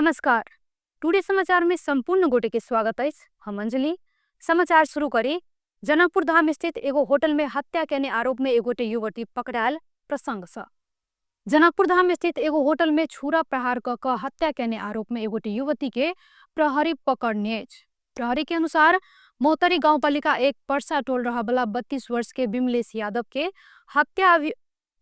नमस्कार। टुडे समाचार में संपूर्ण गोटे के स्वागत है। हम अंजलि। समाचार शुरू करी। जनकपुर धाम स्थित एगो होटल में हत्या करने आरोप में एगोटे युवती पकड़ायल प्रसंग छ। जनकपुर धाम स्थित एगो होटल में छुरा प्रहार क हत्या करने आरोप में एगोटे युवती के प्रहरी पकड़ने। प्रहरी के अनुसार मोहतरी गाउँपालिका 1 पर्सा टोल रहला 32 वर्ष के विमलेश यादव के हत्या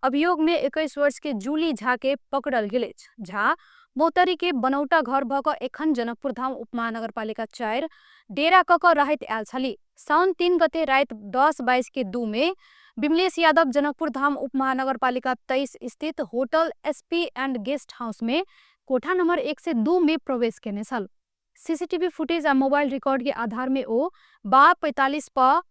अभियोग में 21 वर्ष के जूली झा के पकड़ल गेल। झा मोहतरी के बनौटा घर भक एखन जनकपुर धाम उपमहानगरपालिका 4 डेरा कक रहत आयल छली। साउन 3 गते रात 10:22 के 2 में विमलेश यादव जनकपुर धाम उपमहानगरपालिका 23 स्थित hotel SP and guest house में कोठा नंबर 1 से 2 में प्रवेश करने छल। सीसीटीवी फुटेज आ मोबाइल रिकॉर्ड के आधार में ओ 45 प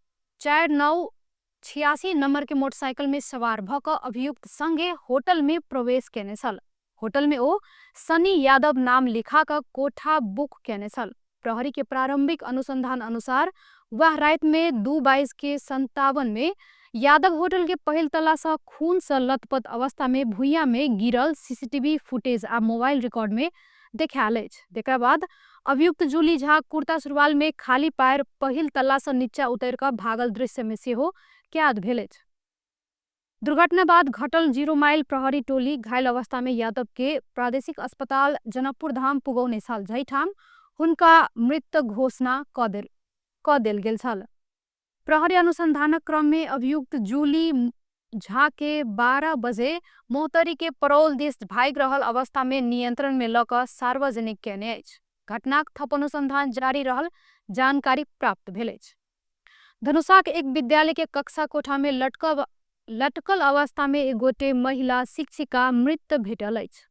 4986 नंबर के मोटरसाइकिल में सवार भक अभियुक्त संगे होटल में प्रवेश करने छल। होटल में ओ सनी यादव नाम लिखा का कोठा बुक करने छल। प्रहरी के प्रारंभिक अनुसंधान अनुसार वह रात में 2:22 के 57 में यादव होटल के पहिल तला से खून से लथपथ अवस्था में भुइयां में गिरल सीसीटीवी फुटेज आ मोबाइल रिकॉर्ड में देखायल अछि। जेकरा बाद अभियुक्त जूली झा कुर्ता सुरवाल में खाली पैर पहिल तला से नीचा उतर कर भागल दृश्य में सेहो कैद भेल अछि। दुर्घटना बाद घटल 0 माइल प्रहरी टोली घायल अवस्था में यादव के प्रादेशिक अस्पताल जनकपुर धाम पुगौने छल, जहिठाम हुनका मृत घोषणा क देल गेल छल। प्रहरी अनुसंधानक क्रम में अभियुक्त जूली झा के 12 बजे मोहतरी के परौल दिस भाग रहल अवस्था में नियंत्रण में लक सार्वजनिक केने अछि। घटनाक थप अनुसंधान जारी रहल जानकारी प्राप्त भेल अछि। धनुषाक एक विद्यालय के कक्षा कोठा में लटकल अवस्था में एगोटे महिला शिक्षिका मृत भेटल अछि।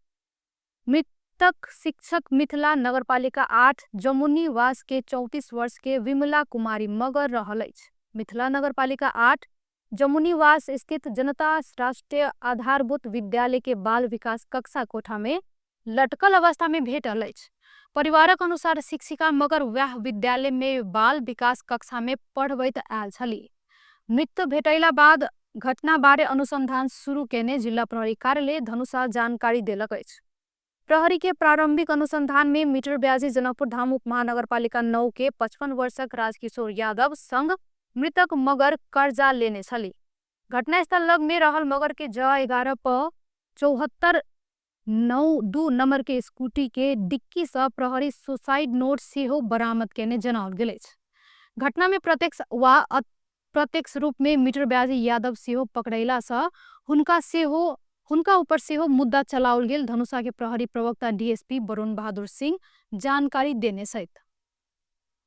मृतक शिक्षक मिथिला नगरपालिका 8 जमुनीवास के 34 वर्ष के विमला कुमारी मगर रहल अछि। मिथिला नगरपालिका 8 जमुनीवास स्थित जनता राष्ट्रीय आधारभूत विद्यालय के बाल विकास कक्षा कोठा में लटकल अवस्था में भेटल अछि। परिवारक अनुसार शिक्षिका मगर वह विद्यालय में बाल विकास कक्षा में पढ़बैत आयल छली। मृत भेटैला बाद घटना बारे अनुसंधान शुरू केने जिला प्रहरी कार्यालय धनुषा जानकारी देलक अछि। प्रहरी के प्रारंभिक अनुसंधान में मीटर ब्याजी जनकपुर धाम उपमहानगरपालिका 9 के 55 वर्षक राजकिशोर यादव संग मृतक मगर कर्जा लेने छली। घटनास्थल लग में रहल मगर के ज 11 प 74 92 नंबर के स्कूटी के डिक्की से प्रहरी सुसाइड नोट सेहो बरामद केने जनाओल गेल अछि। घटना में प्रत्यक्ष वा अप्रत्यक्ष रूप में मीटर ब्याजी यादव सेहो पकड़ैला से हुनका ऊपर सेहो मुद्दा चलाओल गेल धनुषा के प्रहरी प्रवक्ता डीएसपी वरुण बहादुर सिंह जानकारी देने सहित।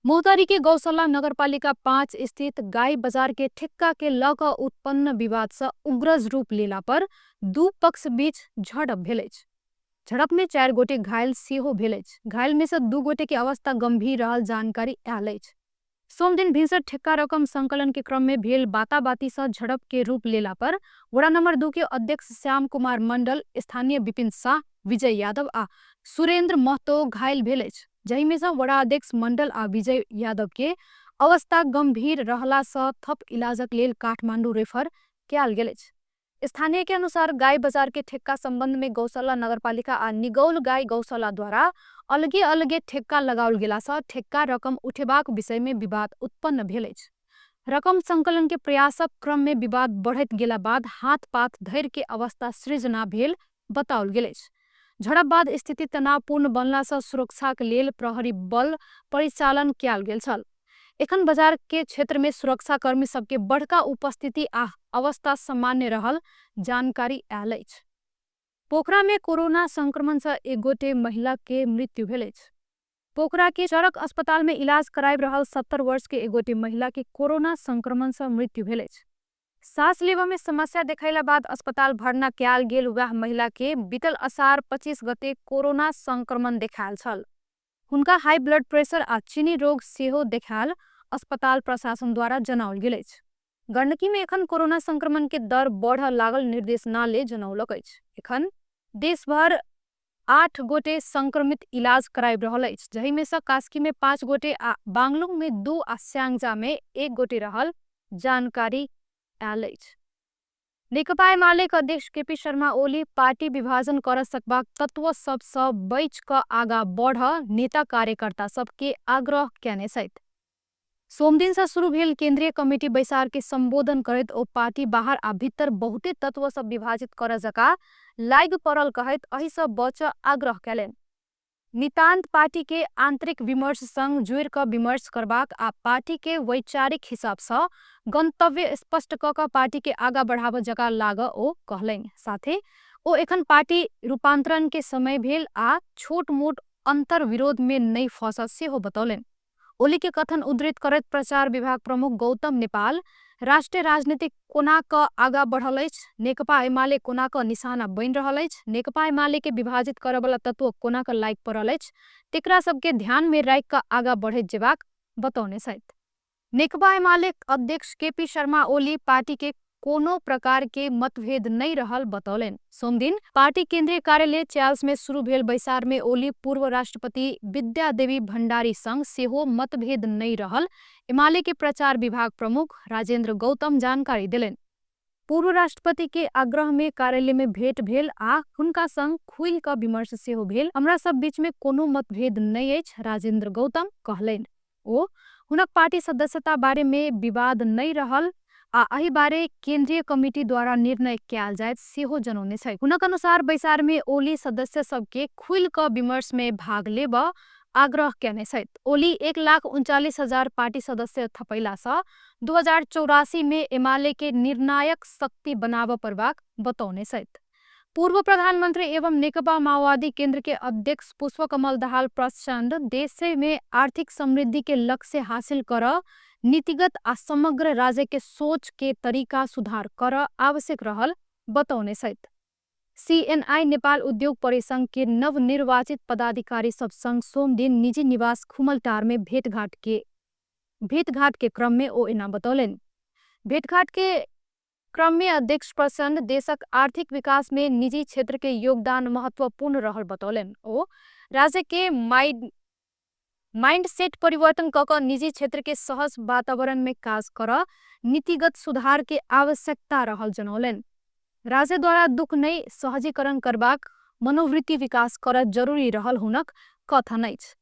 मोहतरी के गौशाला नगरपालिका 5 स्थित गाय बाजार के ठेक्का के लक उत्पन्न विवाद से उग्रज रूप लेला पर दू पक्ष बीच झड़प भेल अछि। झड़प में 4 गोटे घायल सेहो भेल अछि। घायल में से 2 गोटे के अवस्था गंभीर रहल जानकारी आयल अछि। सोम दिन भिनसर ठेक्का रकम संकलन के क्रम में भेल बाताबाती से झड़प के रूप लेला पर वड़ा नंबर 2 के अध्यक्ष श्याम कुमार मंडल, स्थानीय विपिन शाह, विजय यादव आ सुरेंद्र महतो घायल भेल अछि। जहि में से वड़ा अध्यक्ष मंडल आ विजय यादव के अवस्था गंभीर रहला से थप इलाजक लेल काठमांडू रेफर कयल गेल अछि। स्थानीय के अनुसार गाय बाजार के ठेक्का संबंध में गौशाला नगरपालिका आ निगौल गाय गौशाला द्वारा अलगे अलगे ठेक्का लगाओल गेला से ठेक्का रकम उठेबाक विषय में विवाद उत्पन्न भेल अछि। रकम संकलन के प्रयासक क्रम में विवाद बढ़त गेला बाद हाथ पात धैर्य के अवस्था सृजना भेल बताओल गेल अछि। झड़प बाद स्थिति तनावपूर्ण बनला से सुरक्षाक लेल प्रहरी बल परिचालन कयल गेल छल। एखन बाजार के क्षेत्र में सुरक्षाकर्मी सबके बड़का उपस्थिति आ अवस्था सामान्य रहल जानकारी आयल अछि। पोखरा में कोरोना संक्रमण से एक गोटे महिला के मृत्यु भेल अछि। पोखरा के चरक अस्पताल में इलाज कराब रहल 70 वर्ष के एक गोटे महिला के कोरोना संक्रमण से मृत्यु भेल अछि। सांस लेवा में समस्या देखैला बाद अस्पताल भर्ना कयल गेल वह महिला के बीतल असार 25 गते कोरोना संक्रमण देखायल छल। हुनका हाई ब्लड प्रेशर आ चीनी रोग सेहो देखायल अस्पताल प्रशासन द्वारा जनाओल गेल अछि। गंडकी में एखन कोरोना संक्रमण के दर बढ़ लागल निर्देशनालय जनौलक अछि। एखन देश भर 8 गोटे संक्रमित इलाज कराब रहल अछि, जहि में से कास्की में 5 गोटे आ बांगलुंग में 2 आ स्यांगजा में 1 गोटे रहल जानकारी आयल अछि। नेकपा एमालेका अध्यक्ष केपी शर्मा ओली पार्टी विभाजन कर सकबाक तत्व सबसँ बैच क आगा बढ़ नेता कार्यकर्ता सबके आग्रह कयने छथि। सोमदिन से शुरू भेल केंद्रीय कमेटी बैसार के संबोधन करैत ओ पार्टी बाहर आ भीतर बहुते तत्व सब विभाजित कर जका लाग पड़ल कहैत एहि सँ बच आग्रह कयलनि। नितान्त पार्टी के आंतरिक विमर्श संग जुड़ क विमर्श करबाक आ पार्टी के वैचारिक हिसाब सँ गंतव्य स्पष्ट क पार्टी के आगा बढ़ाब जका लाग ओ कहलनि। साथे ओ एखन पार्टी रूपांतरण के समय भेल आ छोट मोट अंतर विरोध में नहीं फंस सेहो बतौलनि। ओली के कथन उद्धृत करैत प्रचार विभाग प्रमुख गौतम नेपाल राष्ट्रिय राजनीतिक कोना क आगा बढ़ल अछि, नेकपा एमाले कोना क निशाना बनि रहल अछि, नेकपा एमाले के विभाजित करय वाला तत्व कोना क लाइक पड़ल अछि, तेकरा सबके ध्यान में राखि क आगा बढ़ैत जेबाक बतौने छथि। नेकपा एमाले अध्यक्ष केपी शर्मा ओली पार्टी के कोनो प्रकार के मतभेद नहीं रहल बतौलनि। सोमदिन पार्टी केंद्रीय कार्यालय च्याल्स में शुरू भेल बैसार में ओली पूर्व राष्ट्रपति विद्यादेवी भण्डारी संग सेहो मतभेद नहीं रहल एमाले के प्रचार विभाग प्रमुख राजेन्द्र गौतम जानकारी देलनि। पूर्व राष्ट्रपति के आग्रह में कार्यालय में भेंट भेल आ हुनका संग खुलि क विमर्श सेहो भेल। हमरा सब बीच में कोनो मतभेद नहीं अछि, राजेन्द्र गौतम कहलनि। ओ हुनक पार्टी सदस्यता बारे में विवाद नहीं रहल आ एहि बारे केंद्रीय कमिटी द्वारा निर्णय कयल जायत सेहो जनौने छथि। हुनक अनुसार बैसार में ओली सदस्य सबके खुलि क विमर्श में भाग लेब आग्रह कयने छथि। ओली 1,39,000 पार्टी सदस्य थपैला सँ 2084 में एमाले के निर्णायक शक्ति बनाब परबाक बतौने छथि। पूर्व प्रधानमंत्री एवं नेकपा माओवादी केंद्र के अध्यक्ष पुष्पकमल दाहाल प्रचंड देश में आर्थिक समृद्धि के लक्ष्य हासिल कर नीतिगत आ समग्र राज्य के सोच के तरीका सुधार कर आवश्यक रहल बतौने छथि। सीएनआई नेपाल उद्योग परिसंघ के नवनिर्वाचित पदाधिकारी सब संग सोमदिन निजी निवास खुमलटार में भेंटघाट के क्रम में ओ एना बतौलनि। भेंटघाट के क्रम में अध्यक्ष प्रचंड देशक आर्थिक विकास में निजी क्षेत्र के योगदान महत्वपूर्ण रहल बतौलनि। ओ राज्य के माइंडसेट परिवर्तन क निजी क्षेत्र के सहज वातावरण में काज कर नीतिगत सुधार के आवश्यकता रहल जनौलनि। राज्य द्वारा दुख नहीं सहजीकरण करबाक मनोवृत्ति विकास कर जरूरी रहल हुनक कथन अछि।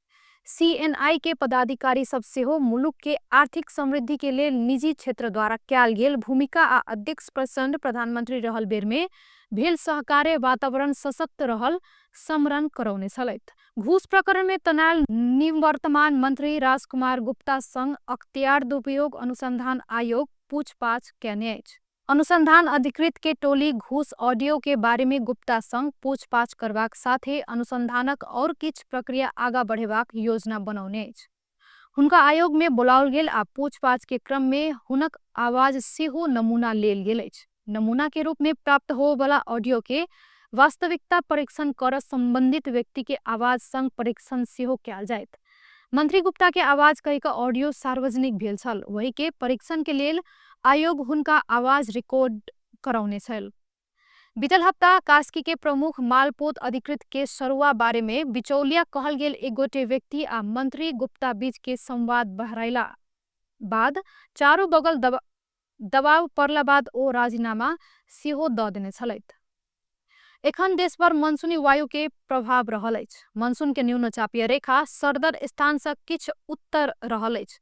सीएनआई के पदाधिकारी सब सेहो मुलुक के आर्थिक समृद्धि के लेल निजी क्षेत्र द्वारा कयल गेल भूमिका आ अध्यक्ष प्रचंड प्रधानमंत्री रहल बेर में भेल सहकार्य वातावरण सशक्त रहल स्मरण करौने छलथि। घूस प्रकरण में तनाल निवर्तमान मंत्री राजकुमार गुप्ता संग अख्तियार दुरुपयोग अनुसंधान आयोग पूछताछ कयने अछि। अनुसंधान अधिकृत के टोली घूस ऑडियो के बारे में गुप्ता संग पूछताछ करबाक साथे अनुसंधानक और किछ प्रक्रिया आगा बढ़ेबाक योजना बनौने अछि। हुनका आयोग में बुलाओल गेल आ पूछताछ के क्रम में हुनक आवाज सेहो नमूना लेल गेल अछि। नमूना के रूप में प्राप्त हो वाला ऑडियो के वास्तविकता परीक्षण कर संबंधित व्यक्ति के आवाज संग परीक्षण सेहो कयल जायत। मंत्री गुप्ता के आवाज कहि क ऑडियो सार्वजनिक भेल छल, वही के परीक्षण के लेल आयोग हुनका आवाज रिकॉर्ड करौने छल। बीतल हफ्ता कास्की के प्रमुख मालपोत अधिकृत के सरुआ बारे में बिचौलिया कहल गेल एक गोटे व्यक्ति आ मंत्री गुप्ता बीच के संवाद बहराइला बाद चारू बगल दबाव पड़ला बाद ओ राजीनामा सेहो द देने छलथि। एखन देशभर मनसूनी वायु के प्रभाव रहल अछि। मनसून के न्यूनचापीय रेखा सरदर स्थान से किछ उत्तर रहल अछि,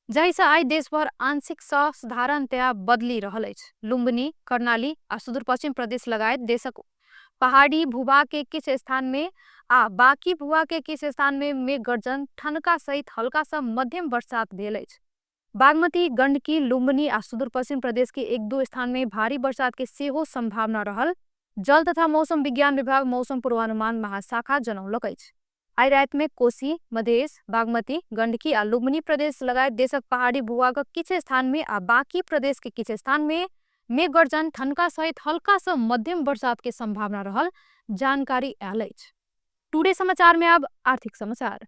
जाहि से आई देशभर आंशिक साधारणतया बदली रहल अछि। लुम्बिनी, कर्णाली आ सुदूरपश्चिम प्रदेश लगायत देशक पहाड़ी भूभाग के किछ स्थान में आ बाकी भूभाग के किछ स्थान में मेघ गर्जन, ठनका सहित हल्का सा मध्यम बरसात भेल अछि। बागमती, गंडकी, लुम्बिनी आ सुदूरपश्चिम प्रदेश के एक दो स्थान में भारी बरसात के सेहो संभावना रहल जल तथा मौसम विज्ञान विभाग मौसम पूर्वानुमान महाशाखा जनौलक अछि। आई रात में कोसी, मधेश, बागमती, गंडकी आ लुम्बिनी प्रदेश लगायत देशक पहाड़ी भूभागक किछ स्थान में आ बाकी प्रदेश के किछ स्थान में मेघ गर्जन, ठनका सहित हल्का सा मध्यम बरसात के संभावना रहल जानकारी आयल अछि। टुडे समाचार में अब आर्थिक समाचार।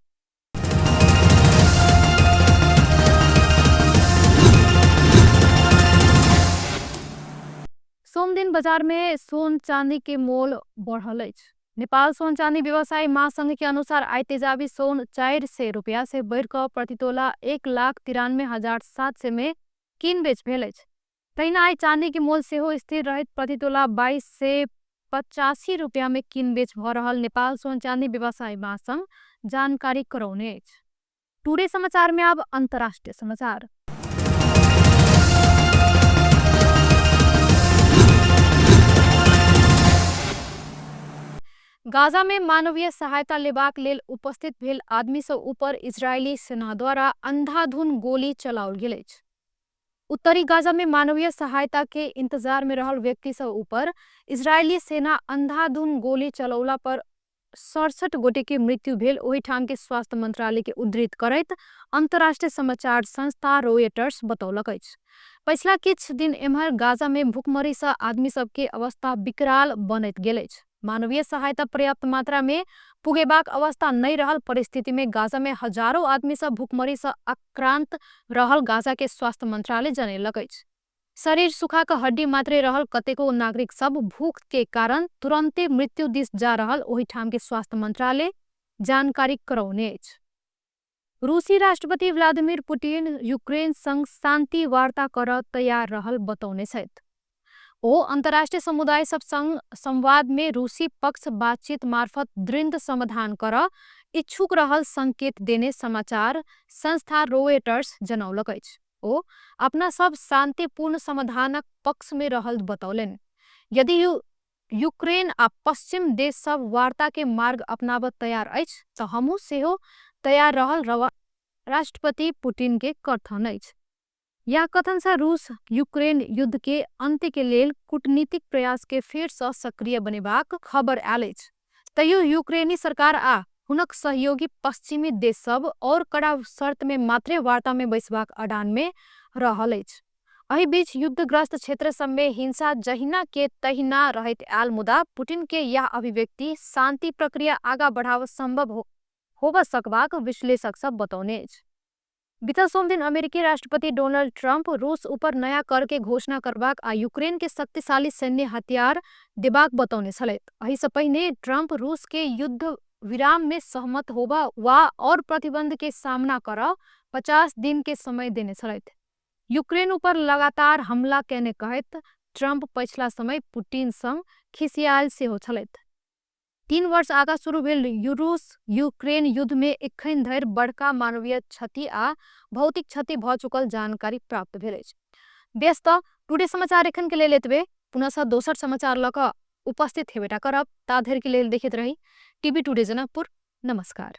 सोमदिन बाजार में सोन चांदी के मोल बढ़ल अछि। नेपाल सोन चांदी व्यवसायी महासंघ के अनुसार आई तेजाबी सोन 400 रुपया से बढ़ कर प्रति तोला 1,93,700 में किन बेच भेल अछि। तहिना आई चांदी के मोल सेहो स्थिर रहित प्रति तोला 2285 रुपैयाँ में किनबेच भ रहल नेपाल सोन चांदी व्यवसायी महासंघ जानकारी करौने अछि। टुडे समाचार में अब अंतर्राष्ट्रीय समाचार। गाजा में मानवीय सहायता लेबाक लेल उपस्थित भेल आदमी सब ऊपर इजरायली सेना द्वारा अंधाधुन गोली चलाओल गेल अछि। उत्तरी गाजा में मानवीय सहायता के इंतजार में रहल व्यक्ति सब ऊपर इजरायली सेना अंधाधुन गोली चलौला पर 67 गोटे के मृत्यु भेल ओहि ठाम के स्वास्थ्य मंत्रालय के उद्धृत करैत अंतर्राष्ट्रीय समाचार संस्था रोयटर्स बतौलक अछि। पिछला किछ दिन एम्हर गाजा में भुखमरी सँ आदमी सब के अवस्था विकराल बनैत गेल अछि। मानवीय सहायता पर्याप्त मात्रा में पुगेबाक अवस्था नहीं रहल परिस्थिति में गाजा में हजारों आदमी सब भुखमरी सँ आक्रांत रहल गाजा के स्वास्थ्य मंत्रालय जनैलक अछि। शरीर सुखा क हड्डी मात्रे रहल कतेको नागरिक सब भूख के कारण तुरंते मृत्यु दिस जा रहल ओहि ठाम के स्वास्थ्य मंत्रालय जानकारी करौने अछि। रूसी राष्ट्रपति व्लादिमीर पुतिन यूक्रेन संग शांति वार्ता कर तैयार रहल बतौने छथि। ओ अंतर्राष्ट्रीय समुदाय सब संग संवाद में रूसी पक्ष बातचीत मार्फत दृढ़ समाधान कर इच्छुक रहल संकेत देने समाचार संस्था रोयटर्स जनौलक अछि। ओ अपना सब शांतिपूर्ण समाधानक पक्ष में रहल बतौलनि। यदि यूक्रेन आ पश्चिम देश सब वार्ता के मार्ग अपनाबत तैयार अछि त हमहू सेहो तैयार रहल राष्ट्रपति पुतिन के कथन अछि। यह कथन से रूस यूक्रेन युद्ध के अंत्य के लेल कूटनीतिक प्रयास के फेर से सक्रिय बनेबाक खबर आयल अछि। तैयो यूक्रेनी सरकार आ हुनक सहयोगी पश्चिमी देश सब और कड़ा शर्त में मात्रे वार्ता में बैसबाक अडान में रहल अछि। एहि बीच युद्धग्रस्त क्षेत्र सब में हिंसा जहिना के तहिना रहैत आयल मुदा पुतिन के यह अभिव्यक्ति शांति प्रक्रिया आगा बढ़ाव संभव होब सकबाक विश्लेषक सब बतौने अछि। बीता सोम दिन अमेरिकी राष्ट्रपति डोनाल्ड ट्रंप रूस ऊपर नया कर के घोषणा करबाक आ यूक्रेन के शक्तिशाली सैन्य हथियार देबाक बतौने छलैथ। एहि से पहिने ट्रंप रूस के युद्ध विराम में सहमत होबा वा और प्रतिबंध के सामना कर 50 दिन के समय देने छलैथ। यूक्रेन ऊपर लगातार हमला केने कहैत ट्रंप पिछला समय पुतिन संग खिसियाल सेहो छलैथ। 3 वर्ष आगा शुरू भेल रूस यूक्रेन युद्ध में एखन धरि बड़का मानवीय क्षति आ भौतिक क्षति भ चुकल जानकारी प्राप्त भेल अछि। व्यस्त टुडे समाचार एखन के लेल एतबे। पुनः दोसर समाचार ल क उपस्थित हेबेटा करब। ता धरि के लेल देखैत रही टीवी टुडे जनकपुर। नमस्कार।